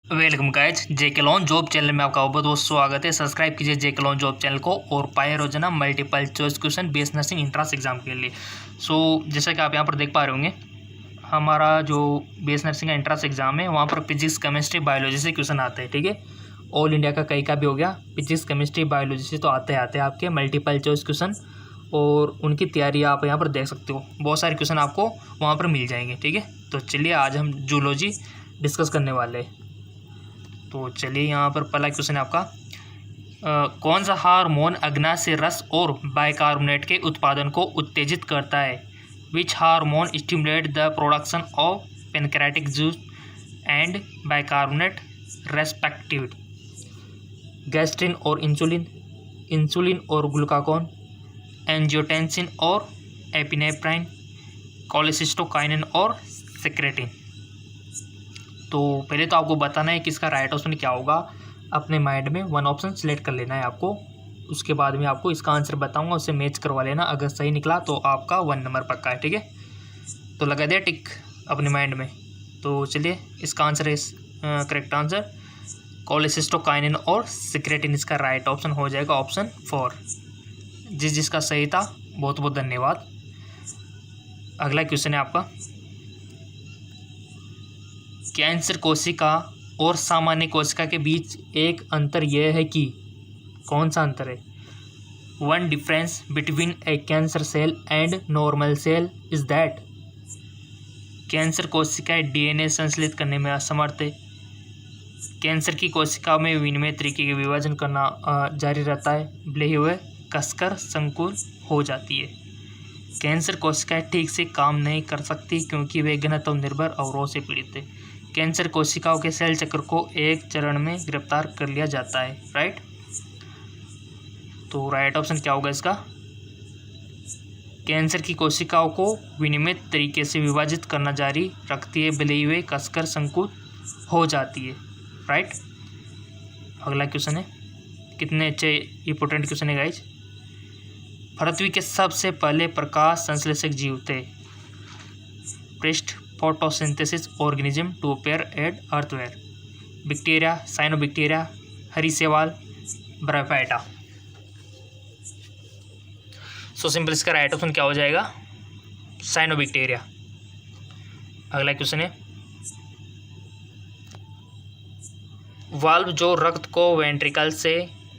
Welcome guys, जेके lawn job channel में आपका बहुत बहुत स्वागत है। सब्सक्राइब कीजिए जेके लॉन जॉब चैनल को और पाए रोजाना multiple choice question base nursing entrance exam के लिए। जैसा कि आप यहां पर देख पा रहे होंगे, हमारा जो बेस नर्सिंग का एंट्रेंस एग्जाम है वहां पर फिजिक्स केमिस्ट्री बायोलॉजी से क्वेश्चन आते हैं। ठीक है, ऑल इंडिया का कहीं का भी हो गया, फिजिक्स केमिस्ट्री बायोलॉजी से तो आते हैं आपके मल्टीपल चॉइस क्वेश्चन, और उनकी तैयारी आप यहाँ पर देख सकते हो। बहुत सारे क्वेश्चन आपको वहाँ पर मिल जाएंगे। ठीक है, तो चलिए आज हम जूलॉजी डिस्कस करने वाले हैं। तो चलिए यहाँ पर पहला क्वेश्चन है आपका, कौन सा हार्मोन अग्नाशय रस और बाइकार्बोनेट के उत्पादन को उत्तेजित करता है? Which hormone stimulate the production of pancreatic juice and bicarbonate respective? Gastrin और इंसुलिन, इंसुलिन और ग्लूकागॉन, एंजियोटेंसिन और एपिनेफ्राइन, कोलेसिस्टोकाइनिन और सेक्रेटिन। तो पहले तो आपको बताना है कि इसका राइट ऑप्शन क्या होगा। अपने माइंड में वन ऑप्शन सिलेक्ट कर लेना है आपको, उसके बाद में आपको इसका आंसर बताऊंगा, उससे मैच करवा लेना। अगर सही निकला तो आपका 1 नंबर पक्का है। ठीक है, तो लगा दिया टिक अपने माइंड में। तो चलिए इसका आंसर है करेक्ट आंसर कोलेसिस्टोकाइनिन और सेक्रेटिन। इसका राइट ऑप्शन हो जाएगा ऑप्शन 4। जिसका सही था बहुत बहुत धन्यवाद। अगला क्वेश्चन है आपका, कैंसर कोशिका और सामान्य कोशिका के बीच एक अंतर यह है कि, कौन सा अंतर है? One difference between a cancer cell and normal cell is that cancer कोशिकाएं डीएनए संश्लेषित करने में असमर्थ है। कैंसर की कोशिका में विनिमय तरीके के विभाजन करना जारी रहता है, भले ही हुए कसकर संकुल हो जाती है। कैंसर कोशिकाएं ठीक से काम नहीं कर सकती क्योंकि वे घनत्व निर्भर अवरोध से पीड़ित है। कैंसर कोशिकाओं के सेल चक्र को एक चरण में गिरफ्तार कर लिया जाता है। राइट, तो राइट ऑप्शन क्या होगा इसका? कैंसर की कोशिकाओं को विनियमित तरीके से विभाजित करना जारी रखती है, भले ही वे कसकर संकुल हो जाती है। राइट, अगला क्वेश्चन है, कितने अच्छे इंपॉर्टेंट क्वेश्चन है गाइज। पृथ्वी के सबसे पहले प्रकाश संश्लेषक जीव थे। First photosynthesis organism to appear at earth were? Bacteria, cyanobacteria, हरीसेवाल, ब्रायोफाइटा। सो सिंपल इसका राइट ऑप्शन क्या हो जाएगा? साइनोबैक्टीरिया। अगला क्वेश्चन है, वाल्व जो रक्त को वेंट्रिकल से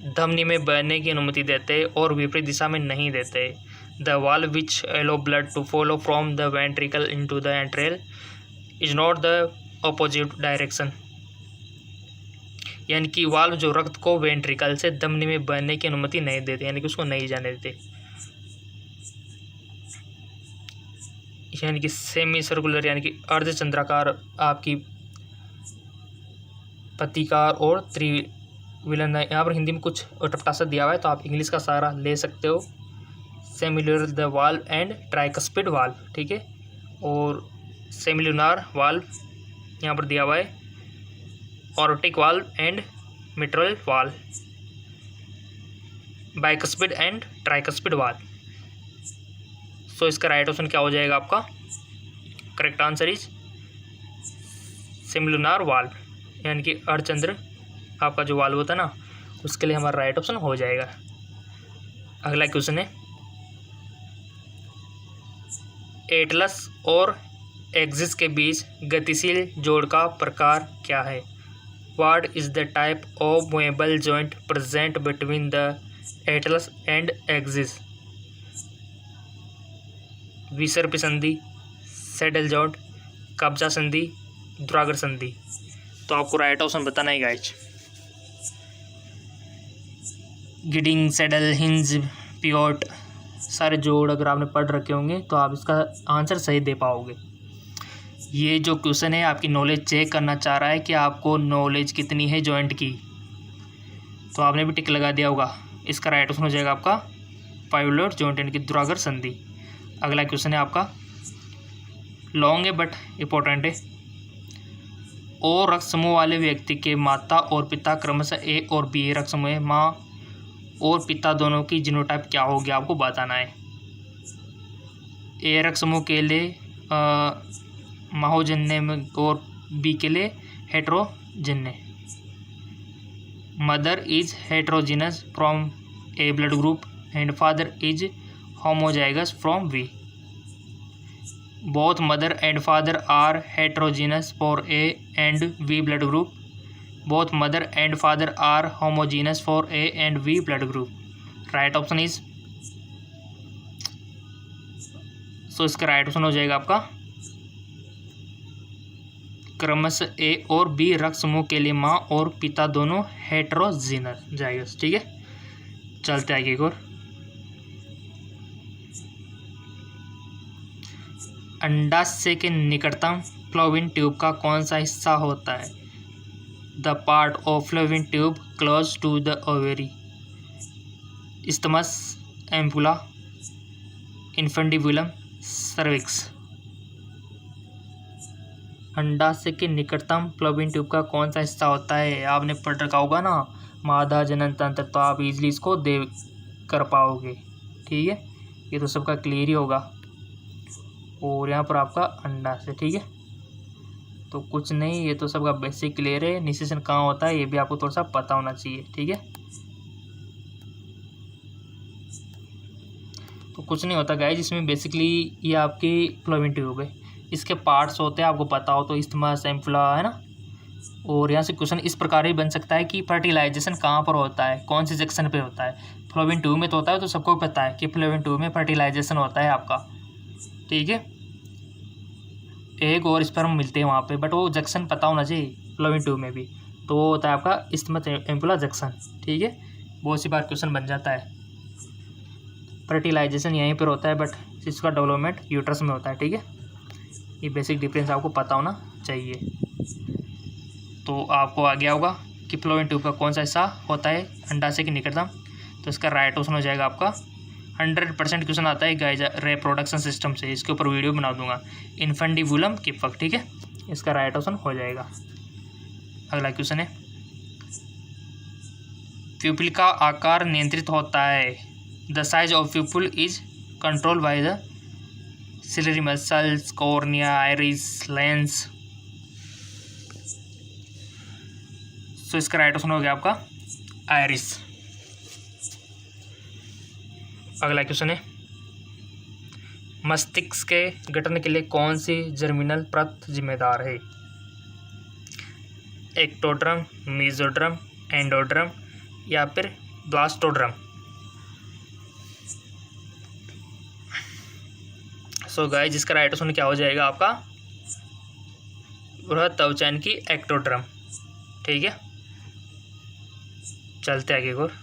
धमनी में बहने की अनुमति देते और विपरीत दिशा में नहीं देते। The valve which allow blood to flow from the ventricle into the entrail is not the opposite direction। यानी कि वाल्व जो रक्त को वेंट्रिकल से धमनी में बहने की अनुमति नहीं देते, यानी कि उसको नहीं जाने देते, यानी कि सेमी सर्कुलर यानी कि अर्धचंद्राकार, आपकी पत्तिकार और त्रिविलन। यहाँ पर हिंदी में कुछ टपटा सा दिया हुआ है तो आप इंग्लिश का सहारा ले सकते हो। Semilunar the valve and tricuspid valve. ठीक है, और सेमिलुनर वाल्व यहाँ पर दिया हुआ है, aortic valve and mitral valve, bicuspid and tricuspid valve. So इसका राइट ऑप्शन क्या हो जाएगा आपका? Correct answer is semilunar valve, यानी कि अर्धचंद्र आपका जो वाल्व होता है ना, उसके लिए हमारा राइट ऑप्शन हो जाएगा। अगला क्वेश्चन है, एटलस और एक्सिस के बीच गतिशील जोड़ का प्रकार क्या है? What is the type of movable joint present between the atlas and axis? विसर्पी संधि, सैडल जॉइंट, कब्जा संधि, दुराग्र संधि। तो आपको राइट ऑप्शन बताना है गाइज। गिडिंग, सैडल, हिंज, पिवोट, सारे जोड़ अगर आपने पढ़ रखे होंगे तो आप इसका आंसर सही दे पाओगे। ये जो क्वेश्चन है आपकी नॉलेज चेक करना चाह रहा है कि आपको नॉलेज कितनी है जॉइंट की, तो आपने भी टिक लगा दिया होगा। इसका राइट ऑप्शन हो जाएगा आपका पाइवोलेट जॉइंट, यानी कि दुराग्र संधि। अगला क्वेश्चन है आपका, लॉन्ग है बट इम्पोर्टेंट है। ओ रक्त समूह वाले व्यक्ति के माता और पिता क्रमशः ए और बी रक्त समूह है। माँ और पिता दोनों की जीनोटाइप क्या होगी आपको बताना है। ए रक्त समूह के लिए माहोजन्य में और बी के लिए heterogeneous. Mother is heterogeneous from A blood group and father is homozygous from B. Both mother and father are heterogeneous for A and B blood group. Both mother and father are homogeneous for A and B blood group. Right option is, so इसका right option हो जाएगा आपका क्रमशः ए और B रक्त समूह के लिए माँ और पिता दोनों हेट्रोजीनस जाइगस। ठीक है, चलते आगे एक और। अंडाशय के निकटतम फ्लोविन ट्यूब का कौन सा हिस्सा होता है? The part of fallopian tube close to the ovary. Isthmus, ampulla, infundibulum, cervix. अंडाशय के निकटतम फ्लोविन ट्यूब का कौन सा हिस्सा होता है? आपने पढ़ रखा होगा ना मादा जनन तंत्र, तो आप इजीली इसको दे कर पाओगे। ठीक है, ये तो सबका क्लियर ही होगा। और यहाँ पर आपका अंडाशय। ठीक है, तो कुछ नहीं, ये तो सबका बेसिक क्लियर है। निषेचन कहाँ होता है ये भी आपको थोड़ा सा पता होना चाहिए। ठीक है, तो कुछ नहीं होता गाइस, जिसमें बेसिकली ये आपकी फ्लोविन ट्यूब है, इसके पार्ट्स होते हैं, आपको पता हो तो इस्थमस, एम्पुला, है ना। और यहाँ से क्वेश्चन इस प्रकार ही बन सकता है कि फर्टिलाइजेशन कहाँ पर होता है, कौन से सेक्शन पे होता है? फ्लोविन ट्यूब में तो होता है, तो सबको पता है कि फ्लोविन ट्यूब में फर्टिलाइजेशन होता है आपका। ठीक है, एग और स्पर्म मिलते हैं वहाँ पे, बट वो जंक्शन पता होना चाहिए फ्लोविन ट्यूब में भी, तो वो होता है आपका इस्थमस एम्पुला जंक्शन। ठीक है, बहुत सी बार क्वेश्चन बन जाता है। फर्टिलाइजेशन यहीं पर होता है, बट इसका डेवलपमेंट यूट्रस में होता है। ठीक है, ये बेसिक डिफरेंस आपको पता होना चाहिए। तो आपको आ गया होगा कि फ्लोविन ट्यूब का कौन सा हिस्सा होता है अंडाशय के निकटतम, तो इसका राइट ऑप्शन हो जाएगा आपका 100% क्वेश्चन आता है गाइस रिप्रोडक्शन सिस्टम से, इसके ऊपर वीडियो बना दूंगा, इन्फेंडिबुलम किपक। ठीक है, इसका राइट ऑप्शन हो जाएगा। अगला क्वेश्चन है, प्यूपिल का आकार नियंत्रित होता है। The size of pupil is control by the ciliary muscles, cornea, iris, lens. So इसका राइट ऑप्शन हो गया आपका आइरिस। अगला क्वेश्चन है, मस्तिष्क के गठन के लिए कौन सी जर्मिनल परत जिम्मेदार है? एक्टोड्रम, मेसोड्रम, एंडोड्रम या फिर ब्लास्टोड्रम। सो गाइस, जिसका राइट ऑप्शन क्या हो जाएगा आपका बृहद त्वचैन की एक्टोड्रम। ठीक है, चलते आगे और।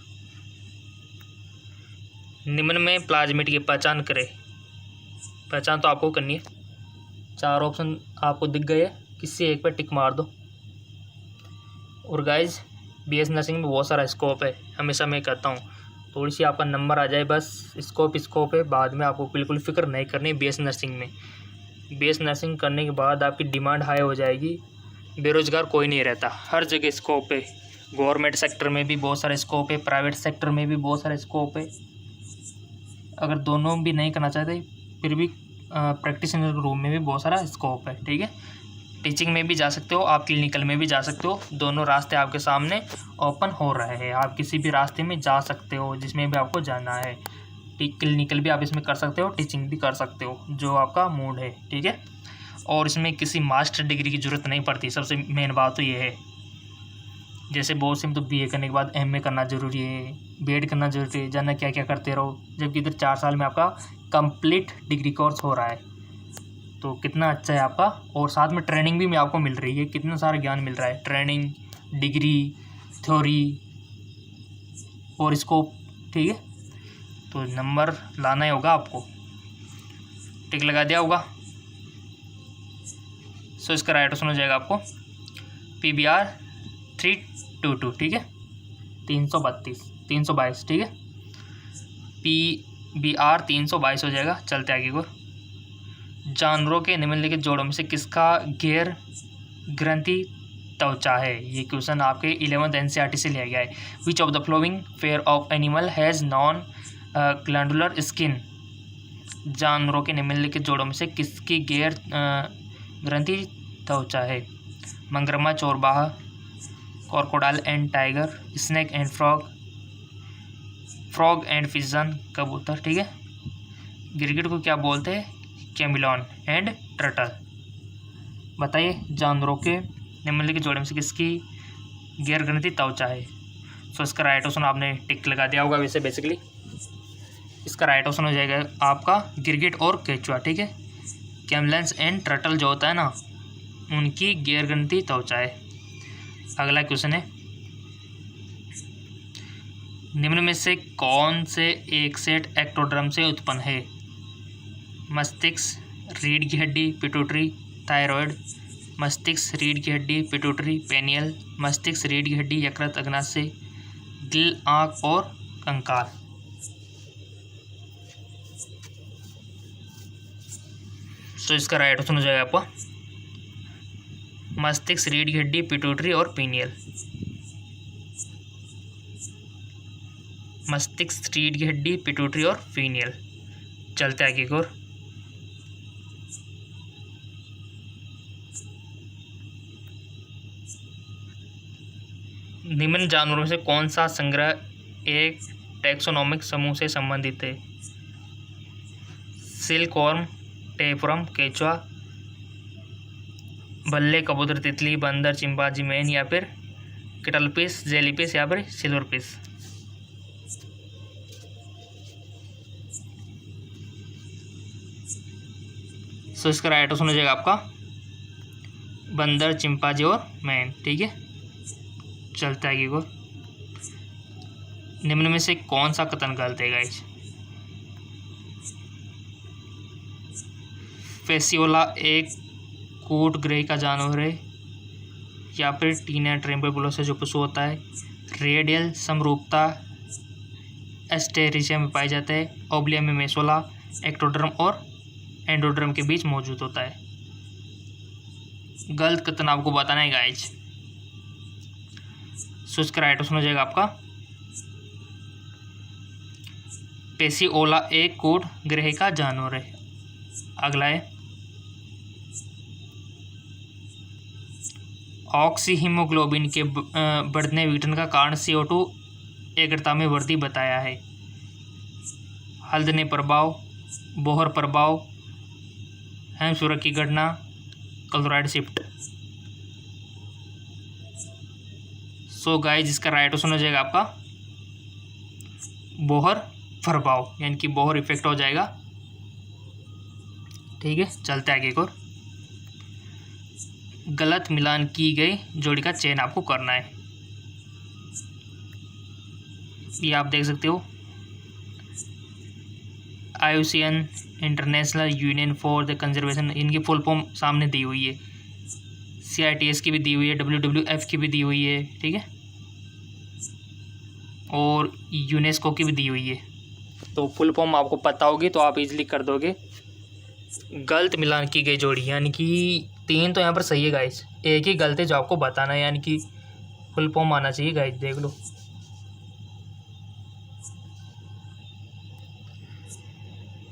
निम्न में प्लाज्मिड की पहचान करें। पहचान तो आपको करनी है, 4 ऑप्शन आपको दिख गए, किसी एक पर टिक मार दो। और गाइज बीएस नर्सिंग में बहुत सारा स्कोप है, हमेशा मैं कहता हूँ, थोड़ी सी आपका नंबर आ जाए बस, स्कोप है, बाद में आपको बिल्कुल फिक्र नहीं करनी। बीएस नर्सिंग में बीएस नर्सिंग करने के बाद आपकी डिमांड हाई हो जाएगी, बेरोजगार कोई नहीं रहता, हर जगह स्कोप है। गवर्नमेंट सेक्टर में भी बहुत सारा स्कोप है, प्राइवेट सेक्टर में भी बहुत सारा स्कोप है। अगर दोनों भी नहीं करना चाहते फिर भी प्रैक्टिशनर रूम में भी बहुत सारा स्कोप है। ठीक है, टीचिंग में भी जा सकते हो आप, क्लिनिकल में भी जा सकते हो, दोनों रास्ते आपके सामने ओपन हो रहे हैं। आप किसी भी रास्ते में जा सकते हो जिसमें भी आपको जाना है। क्लिनिकल भी आप इसमें कर सकते हो, टीचिंग भी कर सकते हो, जो आपका मूड है। ठीक है, और इसमें किसी मास्टर डिग्री की ज़रूरत नहीं पड़ती, सबसे मेन बात तो ये है। जैसे बहुत से में तो बीए करने के बाद एमए करना ज़रूरी है, बीएड करना ज़रूरी है, जाना क्या क्या करते रहो, जबकि इधर 4 साल में आपका कंप्लीट डिग्री कोर्स हो रहा है। तो कितना अच्छा है आपका, और साथ में ट्रेनिंग भी आपको मिल रही है, कितना सारा ज्ञान मिल रहा है, ट्रेनिंग, डिग्री, थ्योरी और स्कोप। ठीक है, तो नंबर लाना ही होगा आपको, टिक लगा दिया होगा। सो इसका राइट ऑप्शन हो जाएगा आपको PBR 322। ठीक है, 322। ठीक है, PBR 322 हो जाएगा। चलते आगे को। जानवरों के निम्नलिखित जोड़ों में से किसका गैर ग्रंथि त्वचा है? ये क्वेश्चन आपके 11th NCERT से लिया गया है। Which of the flowing pair of animal has non glandular skin? जानवरों के निम्नलिखित जोड़ों में से किसकी गैर ग्रंथि त्वचा है? मगरमच्छ, चोरबाह, crocodile and tiger, snake and frog, frog and pigeon कबूतर, ठीक है। गिरगिट को क्या बोलते हैं? Chameleon and turtle. बताइए जानवरों के निम्नलिखित जोड़े में से किसकी गैर गणितीय त्वचा है? सो इसका राइट ऑप्शन आपने टिक लगा दिया होगा वैसे बेसिकली। इसका राइट ऑप्शन हो जाएगा आपका गिरगिट और केचुआ, ठीक है। कैमलन्स एंड टर्टल जो होता है ना, उनकी गैर गणितीय त्वचा है। अगला क्वेश्चन है, निम्न में से कौन से एक सेट एक्टोडर्म से उत्पन्न है? मस्तिष्क, रीढ़ की हड्डी, पिट्यूटरी, थायराइड। मस्तिष्क, रीढ़ की हड्डी, पिट्यूटरी, पेनियल। मस्तिष्क, रीढ़ की हड्डी, यकृत, अग्नाशय, दिल, आँख और कंकाल। तो इसका राइट ऑप्शन हो जाएगा आपका मस्तिष्क, रीढ़ की हड्डी, पिट्यूटरी और पेनियल। मस्तिष्क, रीढ़ की हड्डी, पिट्यूटरी और पेनियल। चलते आगे की ओर। निम्न जानवरों में से कौन सा संग्रह एक टैक्सोनॉमिक समूह से संबंधित है? सिल्कवॉर्म, टेपरम, केचुआ, बल्ले, कबूतर, तितली, बंदर, चिंपांजी, मैन या फिर किटलफिश, जेलीफिश या फिर सिल्वरफिश। सो इसका राइट ऑप्शन हो जाएगा आपका बंदर, चिंपांजी और मैन, ठीक है। चलता है को निम्न में से कौन सा कथन गलत है गाइस? फेसियोला एक कूट ग्रह का जानवर है या फिर टीना ट्रेम्बुलोसा जो पशु होता है। रेडियल समरूपता एस्टेरिशिया में पाई जाता है। ओब्लिया में मेसोला एक्टोडर्म और एंडोडर्म के बीच मौजूद होता है। गलत कथन आपको बताना है गाइस। सो इसका राइट ऑप्शन हो जाएगा आपका पेसियोला एक कूट ग्रह का जानवर है। अगला है ऑक्सीहीमोग्लोबिन के बढ़ने विघटन का कारण CO2 एकाग्रता में वृद्धि बताया है। हल्दने प्रभाव, बोहर प्रभाव, हेमसुरख की घटना, क्लोराइड शिफ्ट। सो गाइस इसका राइट ऑप्शन हो जाएगा आपका बोहर प्रभाव, यानी कि बोहर इफेक्ट हो जाएगा, ठीक है। चलते आगे को। गलत मिलान की गई जोड़ी का चयन आपको करना है। ये आप देख सकते हो IUCN international union for the conservation, इनकी फुल फॉर्म सामने दी हुई है। CITES की भी दी हुई है, WWF की भी दी हुई है, ठीक है, और यूनेस्को की भी दी हुई है। तो फुल फॉर्म आपको पता होगी तो आप इजीली कर दोगे। गलत मिलान की गई जोड़ी, यानी कि 3 तो यहाँ पर सही है गाइस, एक ही गलत है जो आपको बताना है, यानी कि फुल फॉर्म आना चाहिए गाइस, देख लो।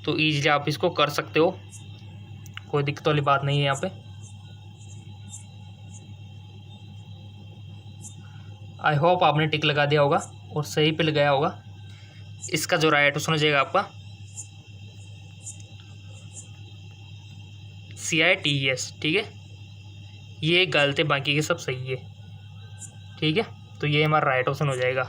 तो इजीली आप इसको कर सकते हो, कोई दिक्कत वाली बात नहीं है यहाँ पे। आई होप आपने टिक लगा दिया होगा और सही पे लगाया होगा। इसका जो राइट ऑप्शन हो जाएगा आपका CITES, ठीक है। ये गलत है, बाकी के सब सही है, ठीक है। तो ये हमारा राइट ऑप्शन हो जाएगा।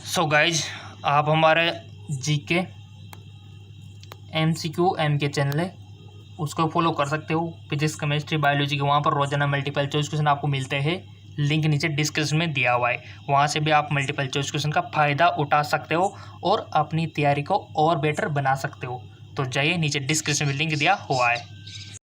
सो गाइज आप हमारे GK MCQ MK चैनल है उसको फॉलो कर सकते हो। फिजिक्स, केमिस्ट्री, बायोलॉजी के वहाँ पर रोजाना मल्टीपल चॉइस क्वेश्चन आपको मिलते हैं। लिंक नीचे डिस्क्रिप्शन में दिया हुआ है, वहाँ से भी आप मल्टीपल चॉइस क्वेश्चन का फ़ायदा उठा सकते हो और अपनी तैयारी को और बेटर बना सकते हो। तो जाइए, नीचे डिस्क्रिप्शन में लिंक दिया हुआ है।